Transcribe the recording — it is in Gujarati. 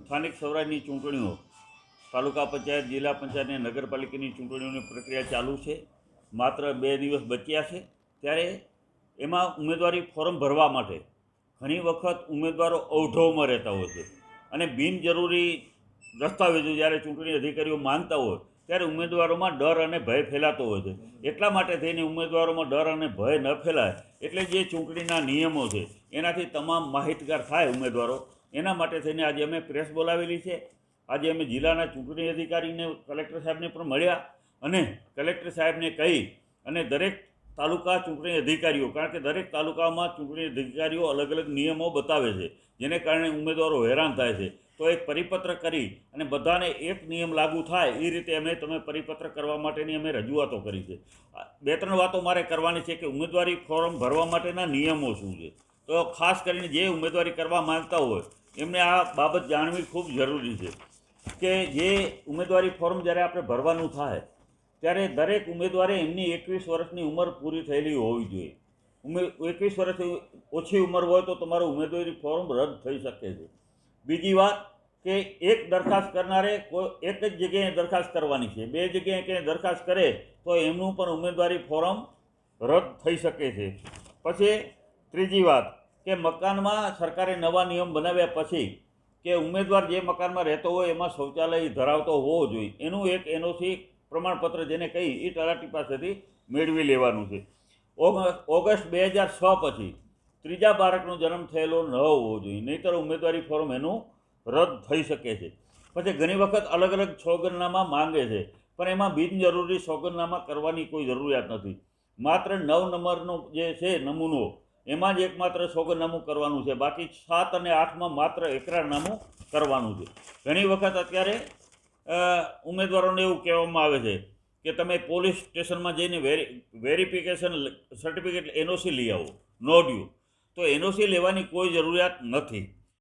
સ્થાનિક સ્વરાજની ચૂંટણીઓ તાલુકા પંચાયત, જિલ્લા પંચાયત અને નગરપાલિકાની ચૂંટણીઓની પ્રક્રિયા ચાલુ છે. માત્ર 2 દિવસ બચ્યા છે. ત્યારે એમાં ઉમેદવારી ફોર્મ ભરવા માટે ઘણી વખત ઉમેદવારો અવઢવમાં રહેતા હોય છે અને બિનજરૂરી દસ્તાવેજો જ્યારે ચૂંટણી અધિકારીઓ માંગતા હોય ત્યારે ઉમેદવારોમાં ડર અને ભય ફેલાતો હોય છે. એટલા માટે થઈને ઉમેદવારોમાં ડર અને ભય ન ફેલાય એટલે જે ચૂંટણીના નિયમો છે એનાથી તમામ માહિતગાર થાય ઉમેદવારો. એના માટે થઈને આજે અમે પ્રેસ બોલાવેલી છે. આજે અમે જિલ્લાના ચૂંટણી અધિકારીને, કલેક્ટર સાહેબને પણ મળ્યા અને કલેક્ટર સાહેબને કહી અને દરેક તાલુકા ચૂંટણી અધિકારીઓ, કારણ કે દરેક તાલુકામાં ચૂંટણી અધિકારીઓ અલગ અલગ નિયમો બતાવે છે જેને કારણે ઉમેદવારો હેરાન થાય છે. તો એક પરિપત્ર કરી અને બધાને એક નિયમ લાગુ થાય એ રીતે તમે પરિપત્ર કરવા માટેની અમે રજૂઆતો કરી છે. 2-3 વાતો મારે કરવાની છે કે ઉમેદવારી ફોર્મ ભરવા માટેના નિયમો શું છે. તો ખાસ કરીને જે ઉમેદવારી કરવા માંગતા હોય એમને આ બાબત જાણવી ખૂબ જરૂરી છે કે જે ઉમેદવારી ફોર્મ જ્યારે આપણે ભરવાનું થાય ત્યારે દરેક ઉમેદવારે એમની 21 વર્ષની ઉંમર પૂરી થયેલી હોવી જોઈએ. 21 વર્ષથી ઓછી ઉંમર હોય તો તમારું ઉમેદવારી ફોર્મ રદ થઈ શકે છે. બીજી વાત કે એક દરખાસ્ત કરનારે એક જ જગ્યાએ દરખાસ્ત કરવાની છે. 2 જગ્યાએ ક્યાંય દરખાસ્ત કરે તો એમનું પણ ઉમેદવારી ફોર્મ રદ થઈ શકે છે. પછી ત્રીજી વાત કે મકાનમાં સરકારે નવા નિયમ બનાવ્યા પછી કે ઉમેદવાર જે મકાનમાં રહેતો હોય એમાં શૌચાલય ધરાવતો હોવો જોઈએ. એનું એક એનઓસી પ્રમાણપત્ર જેને કહી એ તલાટી પાસેથી મેળવી લેવાનું છે. ઓગસ્ટ 2006 પછી ત્રીજા બાળકનો જન્મ થયેલો ન હોવો જોઈએ, નહીંતર ઉમેદવારી ફોર્મ એનું રદ થઈ શકે છે. પછી ઘણી વખત અલગ અલગ સોગંદનામા માંગે છે પણ એમાં બિનજરૂરી સોગંદનામા કરવાની કોઈ જરૂરિયાત નથી. માત્ર 9 નંબરનો જે છે નમૂનો એમાં જ એકમાત્ર સોગંદનામું કરવાનું છે. બાકી 7 અને 8માં માત્ર એકરારનામું કરવાનું છે. ઘણી વખત અત્યારે ઉમેદવારોને એવું કહેવામાં આવે છે કે તમે પોલીસ સ્ટેશનમાં જઈને વેરિફિકેશન સર્ટિફિકેટ એનઓસી લઈ આવો, નો ડ્યુ. તો એનઓસી લેવાની કોઈ જરૂરિયાત નથી.